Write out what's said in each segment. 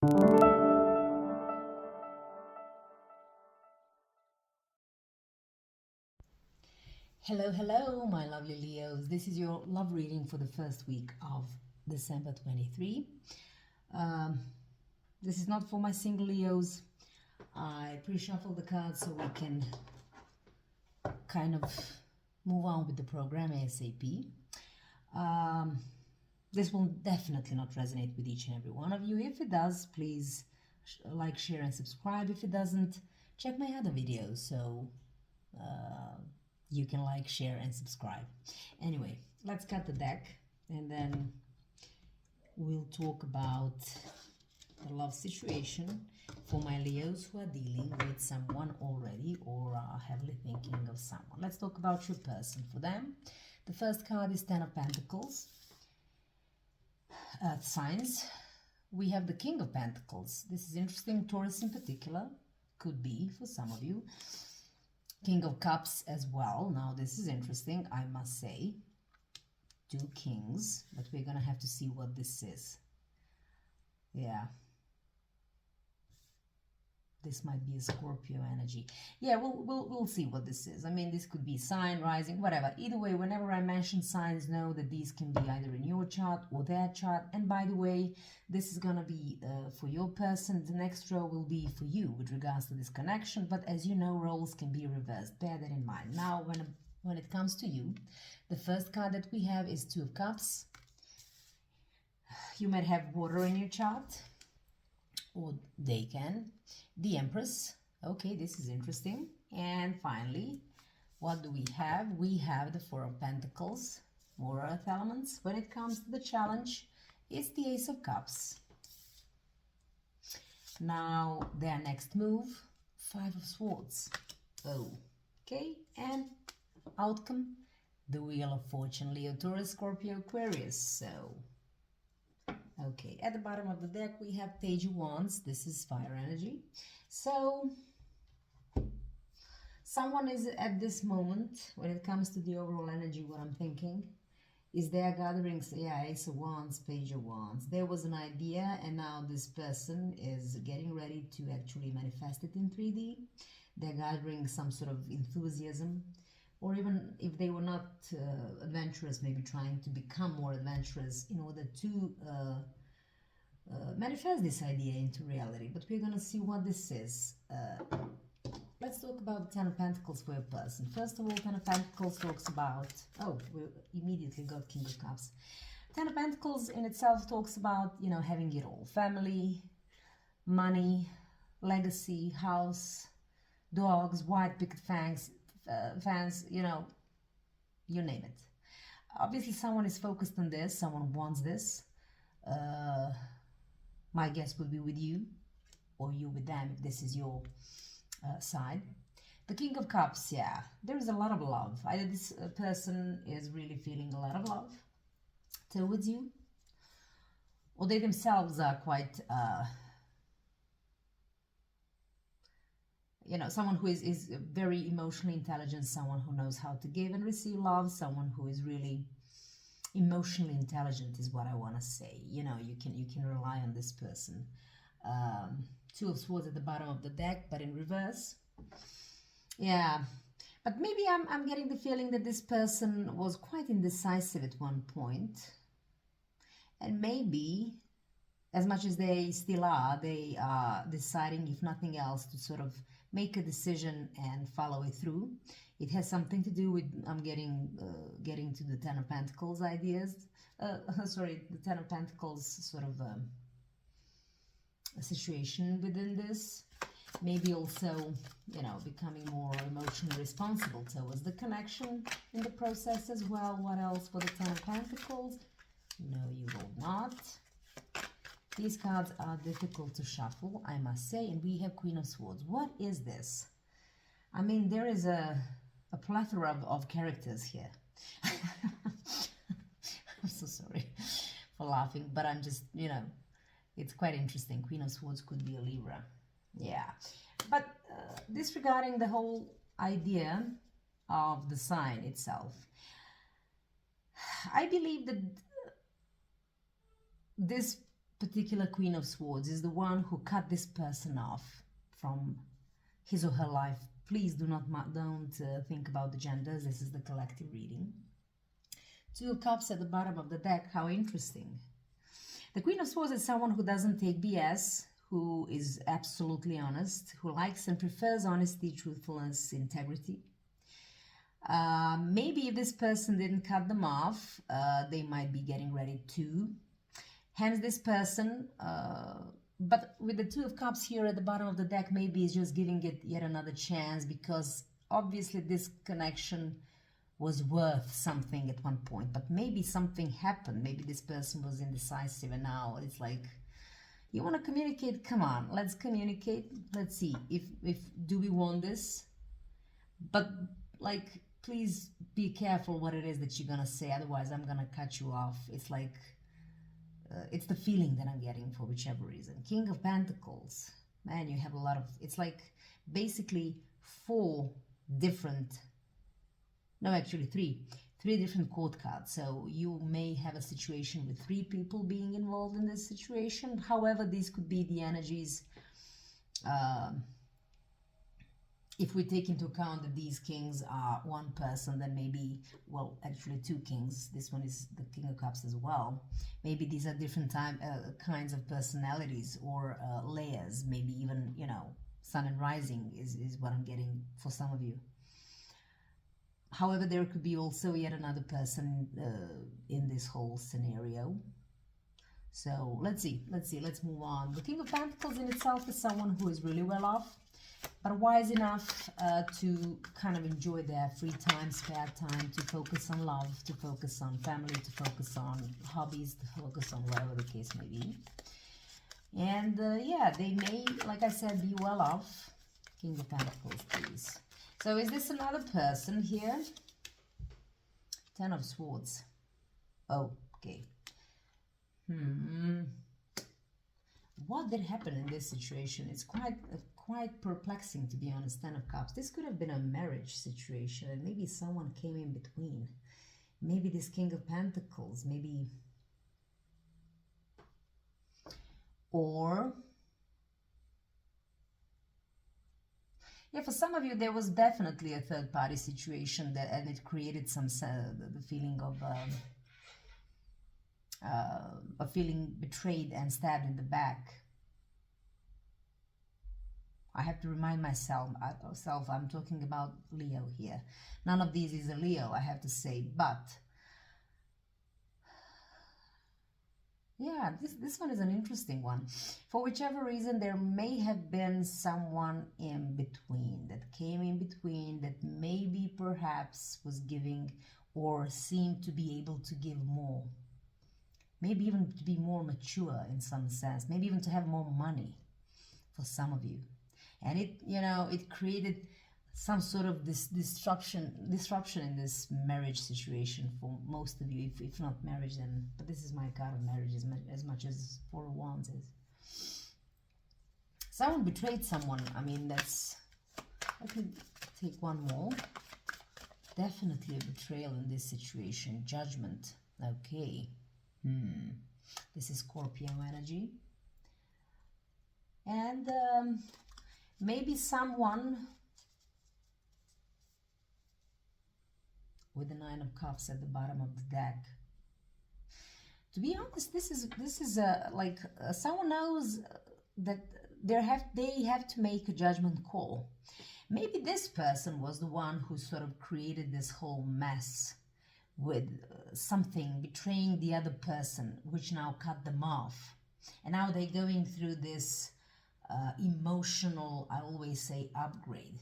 Hello, hello, my lovely Leos. This is your love reading for the first week of December 23. Um, this is not for my single Leos. I pre-shuffle the cards so we can kind of move on with the program ASAP. This will definitely not resonate with each and every one of you. If it does, please like, share, and subscribe. If it doesn't, check my other videos so you can like, share, and subscribe. Anyway, let's cut the deck and then we'll talk about the love situation for my Leos who are dealing with someone already or are heavily thinking of someone. Let's talk about your person for them. The first card is Ten of Pentacles. Earth signs. We have the King of Pentacles. This is interesting. Taurus in particular, could be for some of you. King of Cups as well. Now this is interesting, I must say. Two kings, but we're gonna have to see what this is. Yeah, this might be a Scorpio energy. Yeah, we'll see what this is. I mean, this could be sign, rising, whatever. Either way, whenever I mention signs, know that these can be either in your chart or their chart. And by the way, this is gonna be for your person. The next row will be for you with regards to this connection. But as you know, roles can be reversed. Bear that in mind. Now, when it comes to you, the first card that we have is Two of Cups. You might have water in your chart, or they can. The Empress. Okay, this is interesting. And finally, what do we have? We have the Four of Pentacles, more earth elements. When it comes to the challenge, it's the Ace of Cups. Now, their next move, Five of Swords. Oh, okay. And outcome, the Wheel of Fortune, Leo, Taurus, Scorpio, Aquarius. So, okay, at the bottom of the deck, we have Page of Wands. This is fire energy. So, someone is at this moment, when it comes to the overall energy, what I'm thinking is they're gathering, yeah, Ace of Wands, Page of Wands. There was an idea, and now this person is getting ready to actually manifest it in 3D. They're gathering some sort of enthusiasm, or even if they were not adventurous, maybe trying to become more adventurous in order to manifest this idea into reality. But we're gonna see what this is. Let's talk about the Ten of Pentacles for your person. First of all, Ten of Pentacles talks about, oh, we immediately got King of Cups. Ten of Pentacles in itself talks about, you know, having it all. Family, money, legacy, house, dogs, white picket fans, you know, you name it. Obviously, someone is focused on this. Someone wants this. My guess would be with you, or you with them if this is your side. The King of Cups, yeah, there is a lot of love. Either this person is really feeling a lot of love towards you, or they themselves are quite, you know, someone who is very emotionally intelligent, someone who knows how to give and receive love, someone who is really emotionally intelligent is what I want to say. You know, you can rely on this person. Two of Swords at the bottom of the deck, but in reverse. Yeah, but maybe I'm getting the feeling that this person was quite indecisive at one point, and maybe, as much as they still are, they are deciding, if nothing else, to sort of make a decision and follow it through. It has something to do with, I'm getting to the Ten of Pentacles ideas. Sorry, the Ten of Pentacles sort of a situation within this. Maybe also, you know, becoming more emotionally responsible towards the connection in the process as well. What else for the Ten of Pentacles? No, you will not. These cards are difficult to shuffle, I must say, and we have Queen of Swords. What is this? I mean, there is a plethora of characters here. I'm so sorry for laughing, but I'm just, you know, it's quite interesting. Queen of Swords could be a Libra. Yeah. But disregarding the whole idea of the sign itself, I believe that this particular Queen of Swords is the one who cut this person off from his or her life. Please don't think about the genders. This is the collective reading. Two of Cups at the bottom of the deck. How interesting. The Queen of Swords is someone who doesn't take BS, who is absolutely honest, who likes and prefers honesty, truthfulness, integrity. Maybe if this person didn't cut them off, they might be getting ready to. Hence this person, but with the Two of Cups here at the bottom of the deck, maybe is just giving it yet another chance, because obviously this connection was worth something at one point, but maybe something happened. Maybe this person was indecisive, and now it's like, you want to communicate? Come on, let's communicate. Let's see if do we want this? But like, please be careful what it is that you're gonna say, otherwise I'm gonna cut you off. It's like, it's the feeling that I'm getting for whichever reason. King of Pentacles, man, you have a lot of, it's like basically three different court cards. So you may have a situation with three people being involved in this situation. However, these could be the energies, if we take into account that these kings are one person, then maybe, well, actually two kings. This one is the King of Cups as well. Maybe these are different kinds of personalities or layers. Maybe even, you know, sun and rising is what I'm getting for some of you. However, there could be also yet another person in this whole scenario. So let's see, let's move on. The King of Pentacles in itself is someone who is really well off, but wise enough to kind of enjoy their free time, spare time, to focus on love, to focus on family, to focus on hobbies, to focus on whatever the case may be. And yeah, they may, like I said, be well off. King of Pentacles, please. So is this another person here? Ten of Swords. Oh, okay. What did happen in this situation? It's quite perplexing, to be honest. Ten of Cups. This could have been a marriage situation, and maybe someone came in between. Maybe this King of Pentacles, maybe, or yeah, for some of you there was definitely a third-party situation that, and it created some the feeling of feeling betrayed and stabbed in the back. I have to remind myself, I'm talking about Leo here. None of these is a Leo, I have to say, but yeah, this one is an interesting one. For whichever reason, there may have been someone in between, that came in between, that maybe perhaps was giving or seemed to be able to give more. Maybe even to be more mature in some sense, maybe even to have more money for some of you. And it, you know, it created some sort of this disruption in this marriage situation for most of you, if not marriage, then, but this is my card of marriage as much as Four of Wands is. Someone betrayed someone. I mean, that's, let me take one more. Definitely a betrayal in this situation. Judgment. Okay. This is Scorpio energy. And maybe someone with the Nine of Cups at the bottom of the deck. To be honest, this is like someone knows that they have to make a judgment call. Maybe this person was the one who sort of created this whole mess with something, betraying the other person, which now cut them off. And now they're going through this emotional, I always say, upgrade,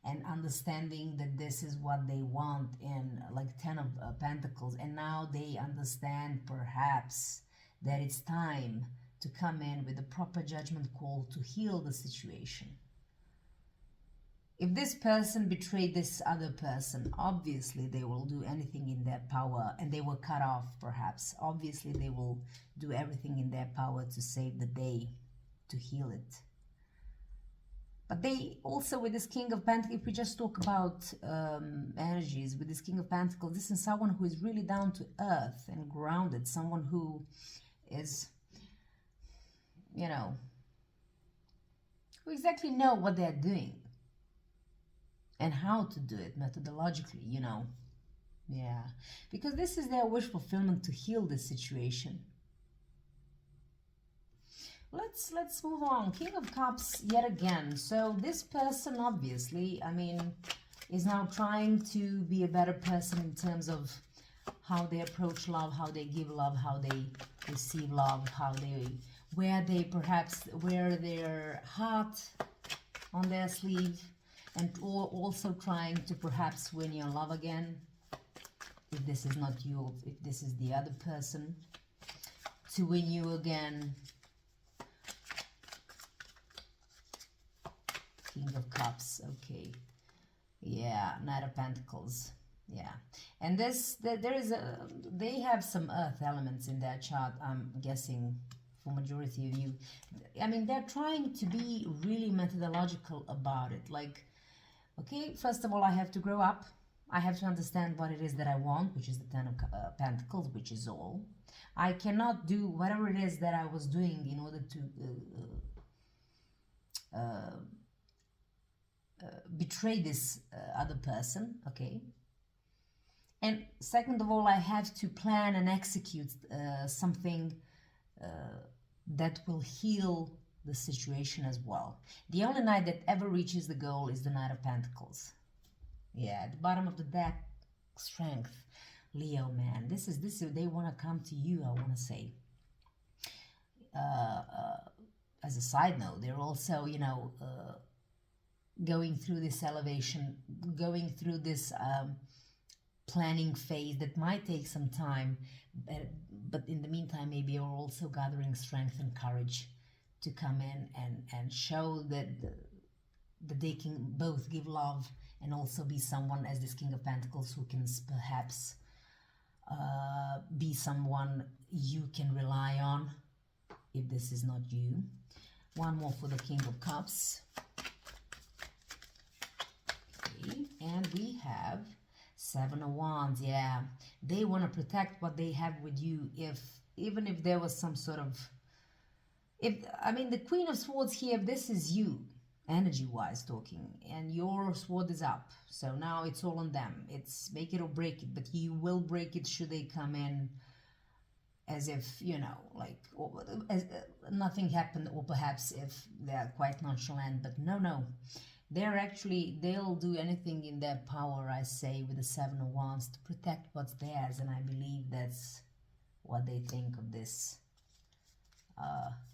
and understanding that this is what they want in like Ten of Pentacles. And now they understand perhaps that it's time to come in with a proper judgment call to heal the situation. If this person betrayed this other person, obviously they will do anything in their power, and they were cut off perhaps. Obviously they will do everything in their power to save the day, to heal it. But they also, with this King of Pentacles, if we just talk about energies, with this King of Pentacles, this is someone who is really down to earth and grounded, someone who is, you know, who exactly know what they're doing and how to do it methodologically, you know. Yeah, because this is their wish fulfillment to heal this situation. Let's move on. King of Cups yet again. So this person, obviously, I mean, is now trying to be a better person in terms of how they approach love, how they give love, how they receive love, how they perhaps wear their heart on their sleeve, and also trying to perhaps win your love again. If this is not you, if this is the other person, to win you again. King of Cups, okay. Yeah, Knight of Pentacles. Yeah, and there is they have some earth elements in their chart, I'm guessing, for majority of you. I mean, they're trying to be really methodological about it. Like, okay, first of all, I have to grow up. I have to understand what it is that I want, which is the Ten of Pentacles, which is all. I cannot do whatever it is that I was doing in order to betray this other person, okay? And second of all, I have to plan and execute something that will heal the situation as well. The only knight that ever reaches the goal is the Knight of Pentacles. Yeah, at the bottom of the deck, strength. Leo, man, this is they want to come to you, I want to say. As a side note, they're also, you know, going through this elevation, going through this planning phase that might take some time, but in the meantime, maybe you're also gathering strength and courage to come in and show that they can both give love and also be someone, as this King of Pentacles, who can perhaps be someone you can rely on if this is not you. One more for the King of Cups. Okay, and we have Seven of Wands. Yeah, they want to protect what they have with you, even if there was some sort of, I mean, the Queen of Swords here, this is you, energy-wise talking, and your sword is up. So now it's all on them. It's make it or break it, but you will break it should they come in as if, you know, like as nothing happened, or perhaps if they're quite nonchalant. But no. They'll do anything in their power, I say, with the Seven of Wands to protect what's theirs, and I believe that's what they think of this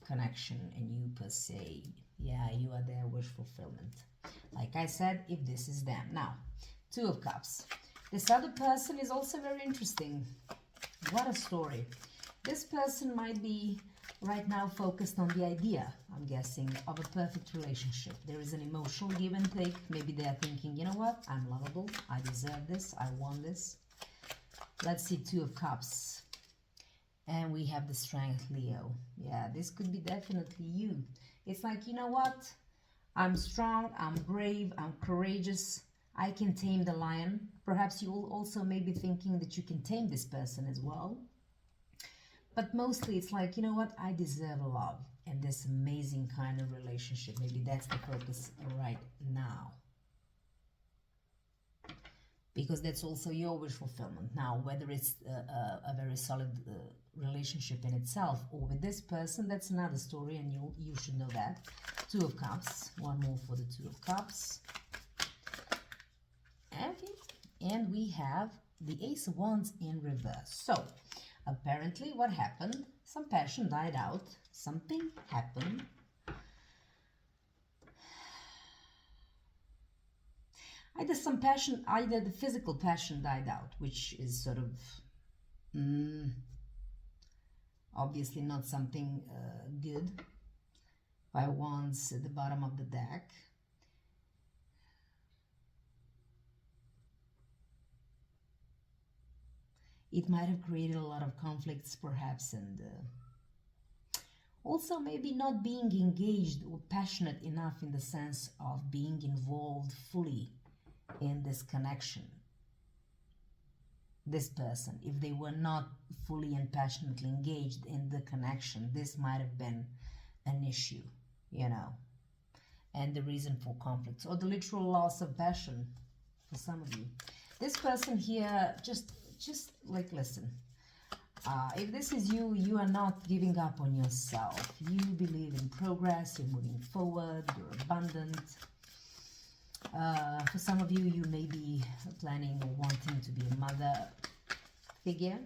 connection and you per se. Yeah, you are their wish fulfillment. Like I said, if this is them. Now, Two of Cups. This other person is also very interesting. What a story. This person might be right now focused on the idea, I'm guessing, of a perfect relationship. There is an emotional give and take. Maybe they are thinking, you know what, I'm lovable, I deserve this, I want this. Let's see, Two of Cups. And we have the Strength, Leo. Yeah, this could be definitely you. It's like, you know what, I'm strong, I'm brave, I'm courageous, I can tame the lion. Perhaps you will also maybe thinking that you can tame this person as well. But mostly it's like, you know what, I deserve love and this amazing kind of relationship. Maybe that's the focus right now. Because that's also your wish fulfillment. Now, whether it's a very solid relationship in itself or with this person, that's another story, and you should know that. Two of Cups. One more for the Two of Cups. Okay. And we have the Ace of Wands in reverse. So, apparently, what happened? Some passion died out. Something happened. Either some passion, either the physical passion died out, which is sort of obviously not something good. Five of Wands at the bottom of the deck. It might have created a lot of conflicts, perhaps, and also maybe not being engaged or passionate enough in the sense of being involved fully in this connection. This person, if they were not fully and passionately engaged in the connection, this might have been an issue, you know, and the reason for conflicts, or the literal loss of passion for some of you. This person here, just like, listen, if this is you, you are not giving up on yourself. You believe in progress, you're moving forward, you're abundant. For some of you, you may be planning or wanting to be a mother figure.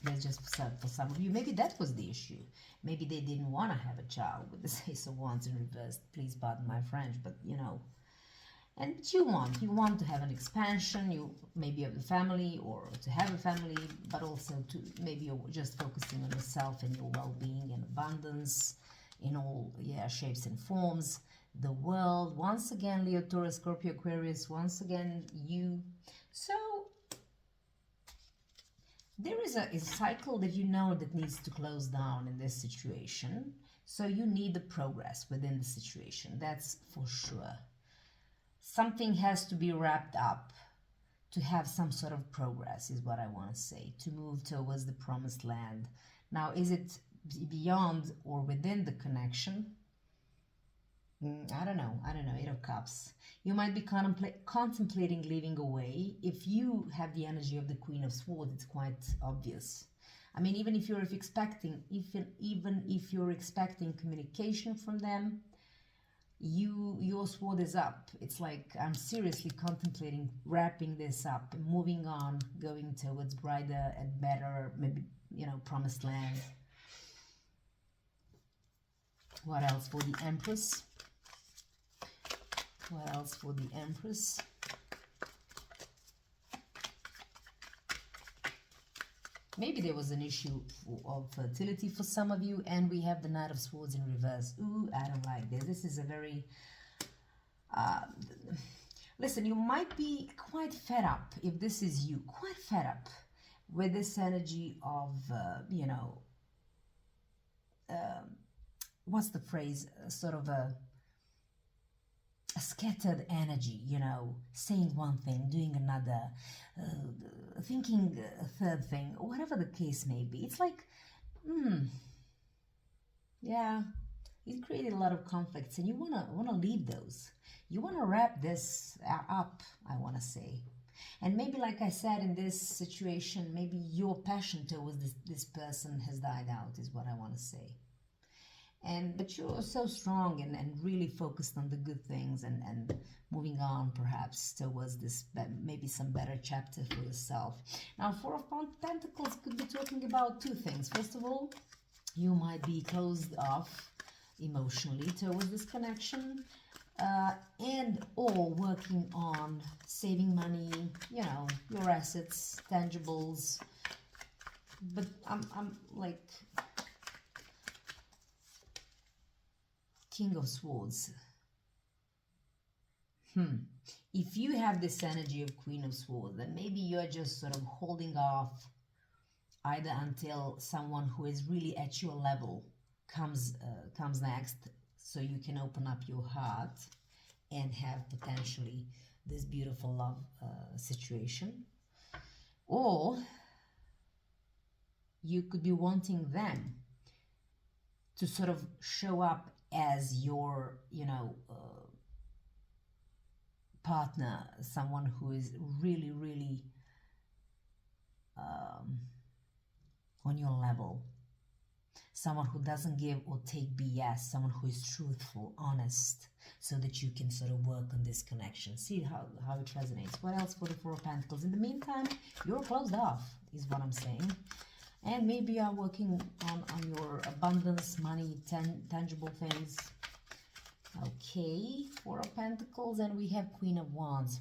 That's just for some of you. Maybe that was the issue. Maybe they didn't want to have a child with the Ace of Wands in reverse. Please pardon my French, but you know. And you want to have an expansion, you maybe of the family, or to have a family, but also to maybe you're just focusing on yourself and your well-being and abundance in all shapes and forms. The world, once again, Leo, Taurus, Scorpio, Aquarius, once again, you. So there is a cycle that you know that needs to close down in this situation. So you need the progress within the situation, that's for sure. Something has to be wrapped up to have some sort of progress, is what I want to say, to move towards the promised land. Now, is it beyond or within the connection? I don't know. Eight of Cups. You might be contemplating living away. If you have the energy of the Queen of Swords, it's quite obvious. I mean, even if you're expecting communication from them, your sword is up. It's like, I'm seriously contemplating wrapping this up, moving on, going towards brighter and better, maybe, you know, promised land. What else for the Empress? What else for the Empress? Maybe there was an issue of fertility for some of you, and we have the Knight of Swords in reverse. Ooh, I don't like this. This is a very... listen, you might be quite fed up, if this is you, quite fed up with this energy of, you know, what's the phrase? Sort of a scattered energy, you know, saying one thing, doing another, thinking a third thing, or whatever the case may be. It's like, yeah, it created a lot of conflicts, and you wanna leave those. You wanna wrap this up, I wanna say. And maybe, like I said, in this situation, maybe your passion towards this person has died out, is what I wanna say. But you're so strong and really focused on the good things and moving on perhaps towards this, maybe some better chapter for yourself. Now, Four of Pentacles could be talking about two things. First of all, you might be closed off emotionally towards this connection, and or working on saving money, you know, your assets, tangibles. But I'm like... King of Swords. If you have this energy of Queen of Swords, then maybe you're just sort of holding off either until someone who is really at your level comes next, so you can open up your heart and have potentially this beautiful love situation. Or you could be wanting them to sort of show up as your, you know, partner, someone who is really, really on your level, someone who doesn't give or take BS, someone who is truthful, honest, so that you can sort of work on this connection. See how it resonates. What else for the Four of Pentacles? In the meantime, you're closed off, is what I'm saying. And maybe you are working on your abundance, money, tangible things. Okay, Four of Pentacles, and we have Queen of Wands.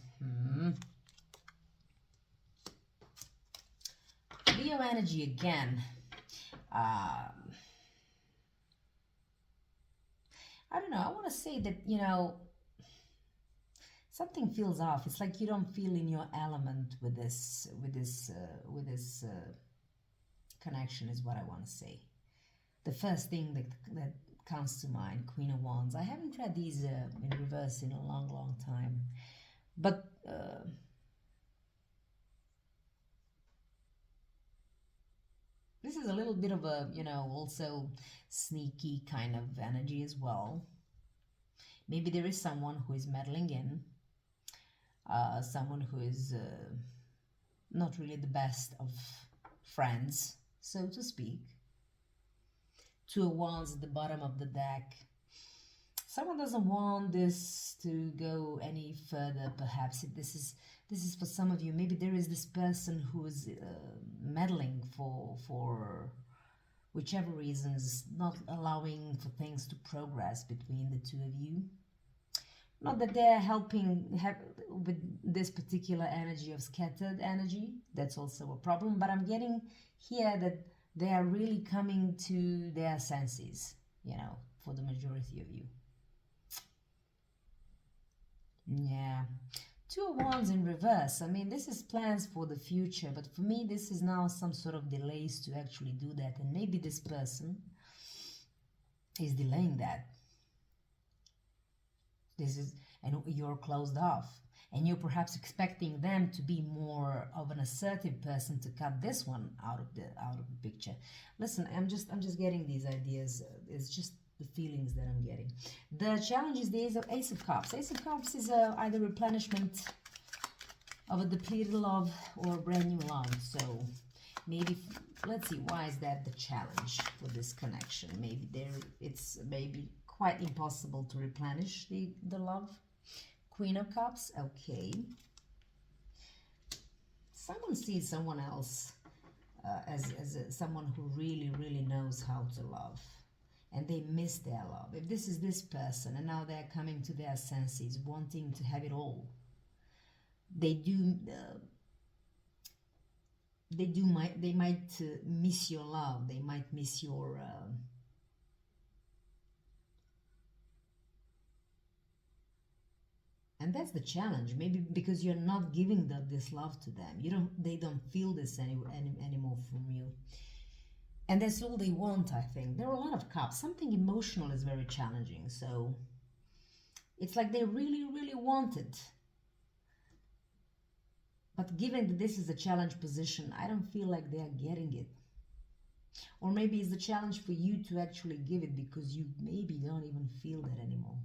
Leo energy again. I don't know, I want to say that, you know, something feels off. It's like you don't feel in your element with this connection, is what I want to say. The first thing that comes to mind, Queen of Wands. I haven't read these in reverse in a long time, but This is a little bit of a, also sneaky kind of energy as well. Maybe there is someone who is meddling in, someone who is not really the best of friends, so to speak. Two of Wands at the bottom of the deck. Someone doesn't want this to go any further, perhaps. This is for some of you. Maybe there is this person who is meddling for whichever reasons, not allowing for things to progress between the two of you. Not that they're helping with this particular energy of scattered energy. That's also a problem. But I'm getting here that they are really coming to their senses, for the majority of you. Yeah. Two of Wands in reverse. I mean, this is plans for the future, but for me, this is now some sort of delays to actually do that. And maybe this person is delaying that. And you're closed off. And you're perhaps expecting them to be more of an assertive person to cut this one out of the picture. Listen, I'm just getting these ideas. It's just the feelings that I'm getting. The challenge is the Ace of Cups. Ace of Cups is either replenishment of a depleted love or a brand new love. So maybe, let's see, why is that the challenge for this connection? Maybe it's maybe quite impossible to replenish the love. Queen of Cups, okay. Someone sees someone else as someone who really, really knows how to love. And they miss their love. If this is this person and now they're coming to their senses, wanting to have it all, they might miss your love. They might miss your and that's the challenge. Maybe because you're not giving this love to them. They don't feel this anymore from you. And that's all they want, I think. There are a lot of cups. Something emotional is very challenging. So it's like they really, really want it. But given that this is a challenge position, I don't feel like they are getting it. Or maybe it's the challenge for you to actually give it because you maybe don't even feel that anymore.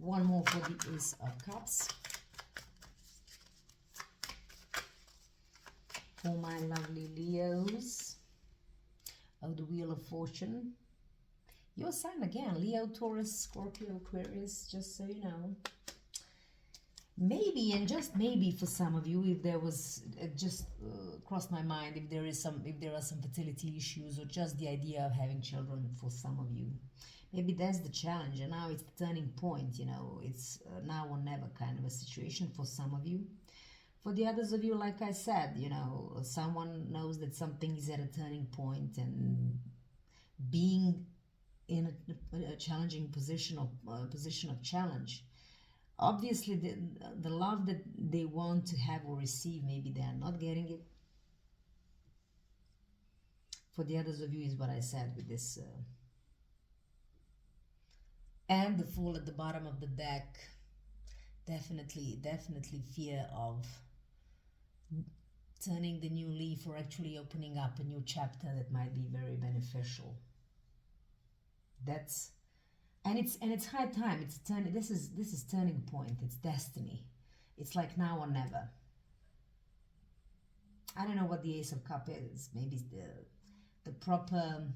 One more for the Ace of Cups. For my lovely Leos. Oh, the Wheel of Fortune. Your sign again, Leo, Taurus, Scorpio, Aquarius, just so you know. Maybe, and just maybe for some of you, if there was, just crossed my mind, if there are some fertility issues or just the idea of having children for some of you. Maybe that's the challenge, and now it's the turning point, it's now or never kind of a situation for some of you. For the others of you, like I said, someone knows that something is at a turning point, and being in a challenging position of challenge. Obviously, the love that they want to have or receive, maybe they are not getting it. For the others of you is what I said with this. And the Fool at the bottom of the deck. Definitely fear of turning the new leaf or actually opening up a new chapter that might be very beneficial. And it's high time. This is turning point. It's destiny. It's like now or never. I don't know what the Ace of Cups is. Maybe it's the proper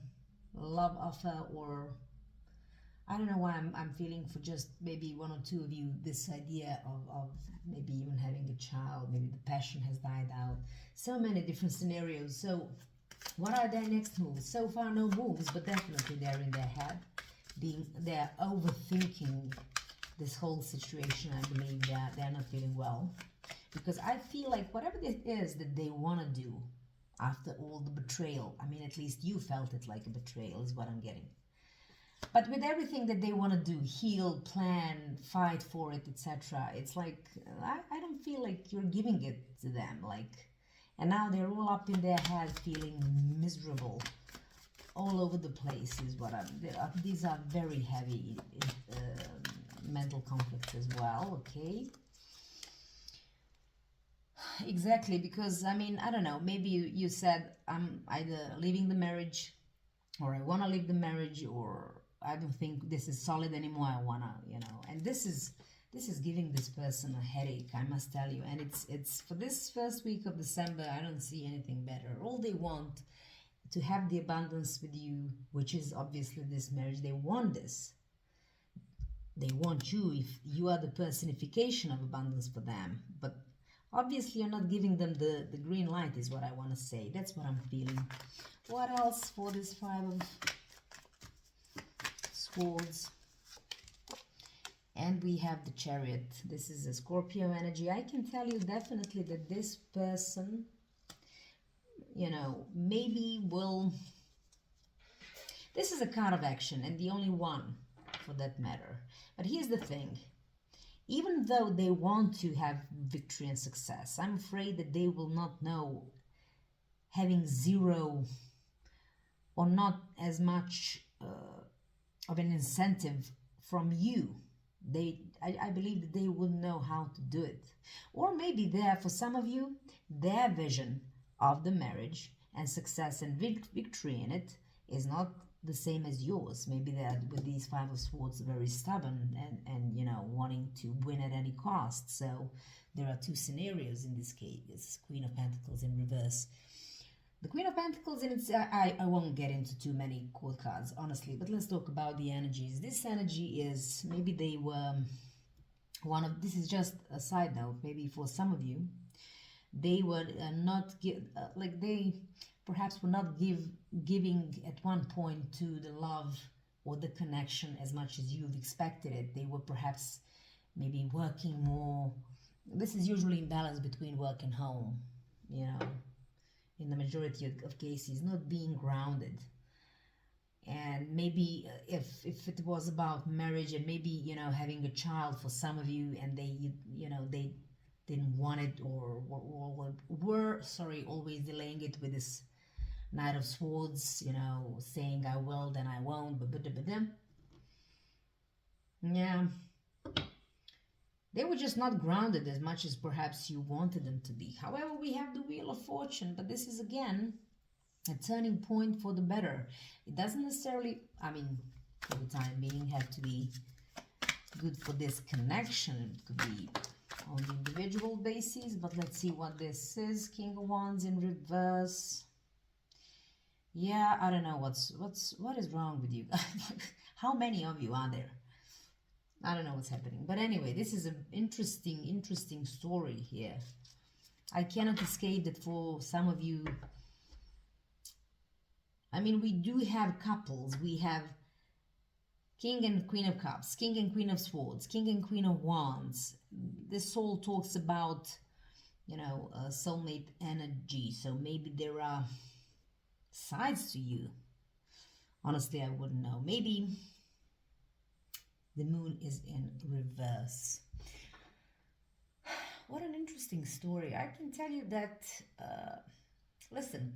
love offer, or I don't know why I'm feeling for just maybe one or two of you this idea of maybe even having a child. Maybe the passion has died out. So many different scenarios. So what are their next moves? So far no moves, but definitely they're in their head. They're overthinking this whole situation. I believe they're not feeling well. Because I feel like whatever it is that they want to do after all the betrayal, I mean, at least you felt it like a betrayal is what I'm getting. But with everything that they want to do, heal, plan, fight for it, etc., it's like, I don't feel like you're giving it to them. And now they're all up in their head feeling miserable. All over the place is what these are very heavy mental conflicts as well, okay? Exactly, because I mean, I don't know, maybe you said I'm either leaving the marriage or I want to leave the marriage, or I don't think this is solid anymore. I want to, and this is giving this person a headache, I must tell you. And it's for this first week of December, I don't see anything better. All they want to have the abundance with you, which is obviously this marriage. They want this. They want you if you are the personification of abundance for them. But obviously you're not giving them the green light, is what I want to say. That's what I'm feeling. What else for this Five of Swords? And we have the Chariot. This is a Scorpio energy. I can tell you definitely that this person, maybe will... This is a card of action, and the only one for that matter. But here's the thing. Even though they want to have victory and success, I'm afraid that they will not know, having zero or not as much of an incentive from you. I believe that they wouldn't know how to do it. Or maybe for some of you, their vision of the marriage and success and victory in it is not the same as yours. Maybe they're, with these Five of Swords, very stubborn and wanting to win at any cost. So there are two scenarios in this case. It's Queen of Pentacles in reverse. The Queen of Pentacles, and I won't get into too many court cards, honestly, but let's talk about the energies. This energy is, maybe they were this is just a side note, maybe for some of you, they were they perhaps were not giving at one point to the love or the connection as much as you've expected it. They were perhaps maybe working more. This is usually in balance between work and home, in the majority of cases, not being grounded. And maybe if it was about marriage and maybe, having a child for some of you, and they didn't want it, or were always delaying it with this Knight of Swords, saying I will, then I won't, yeah, they were just not grounded as much as perhaps you wanted them to be. However, we have the Wheel of Fortune, but this is again a turning point for the better. It doesn't necessarily, for the time being, have to be good for this connection. It could be on the individual basis, but let's see what this is. King of Wands in reverse. Yeah, I don't know what is wrong with you. How many of you are there? I don't know what's happening. But anyway, this is an interesting story here. I cannot escape that for some of you. We do have couples. We have King and Queen of Cups, King and Queen of Swords, King and Queen of Wands. This all talks about, soulmate energy. So maybe there are sides to you. Honestly, I wouldn't know. Maybe the moon is in reverse. What an interesting story. I can tell you that, listen,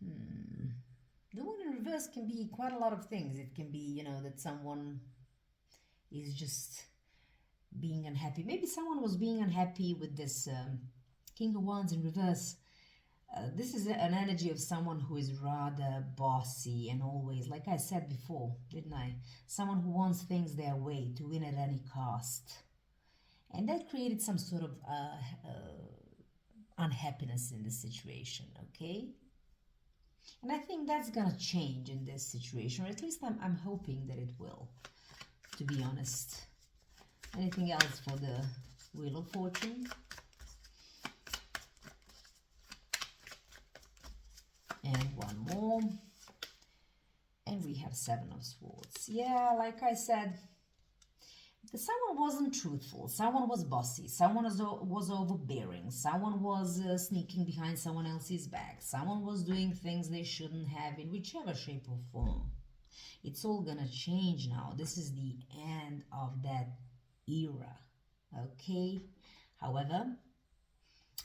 the moon in reverse can be quite a lot of things. It can be, that someone is just being unhappy. Maybe someone was being unhappy with this King of Wands in reverse. This is an energy of someone who is rather bossy and always, like I said before, didn't I? Someone who wants things their way, to win at any cost. And that created some sort of unhappiness in the situation, okay? And I think that's gonna change in this situation, or at least I'm hoping that it will, to be honest. Anything else for the Wheel of Fortune? And one more. And we have Seven of Swords. Yeah, like I said, someone wasn't truthful. Someone was bossy. Someone was overbearing. Someone was sneaking behind someone else's back. Someone was doing things they shouldn't have, in whichever shape or form. It's all gonna change now. This is the end of that era. Okay? However,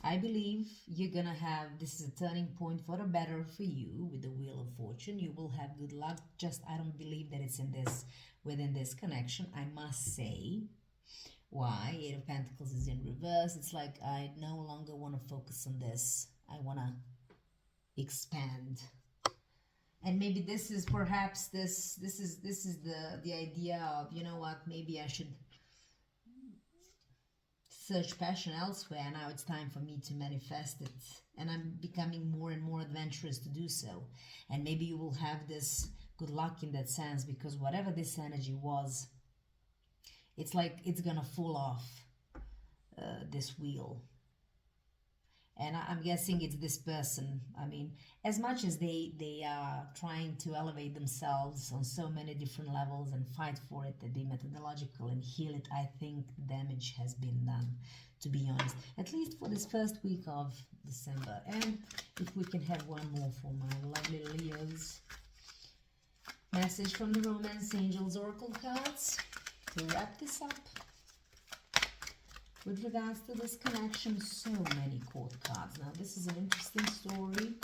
I believe you're gonna have, this is a turning point for the better for you with the Wheel of Fortune. You will have good luck. Just, I don't believe that it's within this connection, I must say. Why? Eight of Pentacles is in reverse. It's like I no longer want to focus on this. I want to expand. And maybe this is perhaps this is the idea of, you know what, maybe I should search passion elsewhere. Now it's time for me to manifest it, and I'm becoming more and more adventurous to do so. And maybe you will have this good luck in that sense, because whatever this energy was, it's like it's gonna fall off this wheel. And I'm guessing it's this person. I mean, as much as they are trying to elevate themselves on so many different levels and fight for it and be methodological and heal it, I think damage has been done, to be honest. At least for this first week of December. And if we can have one more for my lovely Leos. Message from the Romance Angels Oracle cards to wrap this up. With regards to this connection, so many court cards. Now, this is an interesting story.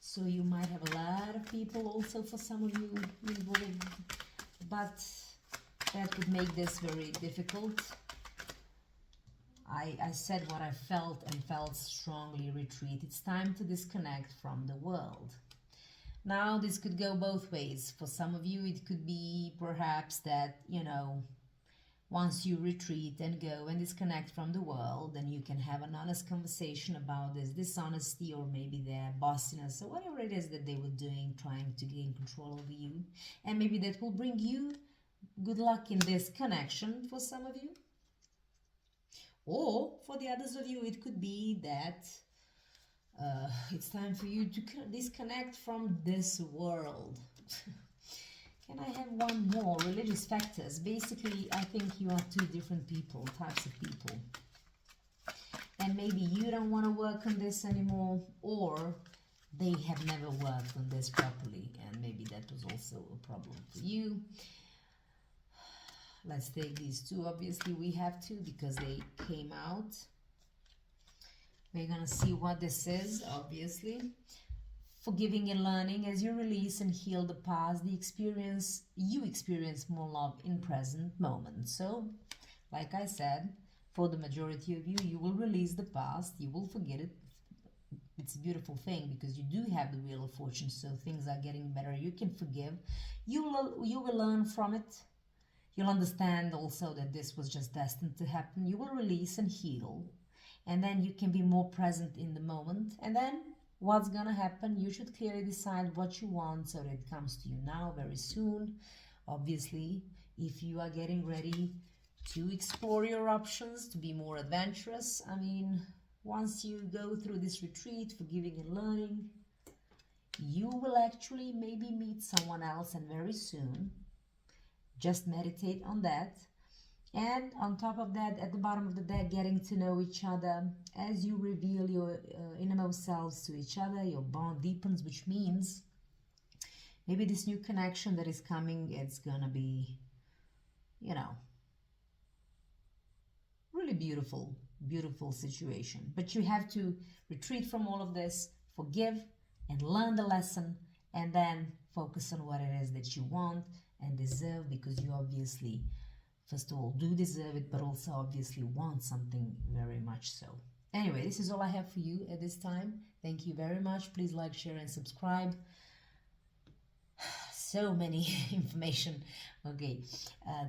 So you might have a lot of people also, for some of you, involved. But that would make this very difficult. I said what I felt and felt strongly. Retreat. It's time to disconnect from the world. Now, this could go both ways. For some of you, it could be perhaps that, you know, once you retreat and go and disconnect from the world, then you can have an honest conversation about this dishonesty or maybe their bossiness or whatever it is that they were doing, trying to gain control over you. And maybe that will bring you good luck in this connection for some of you. Or for the others of you, it could be that it's time for you to disconnect from this world. Can I have one more? Religious factors. Basically, I think you are two different people, types of people. And maybe you don't want to work on this anymore, or they have never worked on this properly, and maybe that was also a problem for you. Let's take these two. Obviously, we have to, because they came out. We're going to see what this is, obviously. Forgiving and learning. As you release and heal the past, you experience more love in present moment. So, like I said, for the majority of you, you will release the past, you will forget it. It's a beautiful thing, because you do have the Wheel of Fortune, so things are getting better. You can forgive. You will learn from it. You'll understand also that this was just destined to happen. You will release and heal, and then you can be more present in the moment. And then what's gonna happen? You should clearly decide what you want so that it comes to you now, very soon. Obviously, if you are getting ready to explore your options, to be more adventurous, I mean, once you go through this retreat, forgiving and learning, you will actually maybe meet someone else, and very soon. Just meditate on that. And on top of that, at the bottom of the deck, getting to know each other. As you reveal your innermost selves to each other, your bond deepens, which means maybe this new connection that is coming, it's gonna be, you know, really beautiful, beautiful situation. But you have to retreat from all of this, forgive and learn the lesson, and then focus on what it is that you want and deserve, because you obviously, first of all, do deserve it, but also obviously want something very much so. Anyway, this is all I have for you at this time. Thank you very much. Please like, share, and subscribe. So many information. Okay,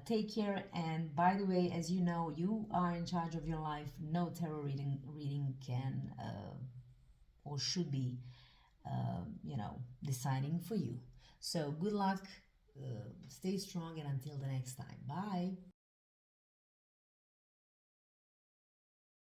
take care. And by the way, as you know, you are in charge of your life. No tarot reading can or should be, you know, deciding for you. So good luck. Stay strong, and until the next time. Bye.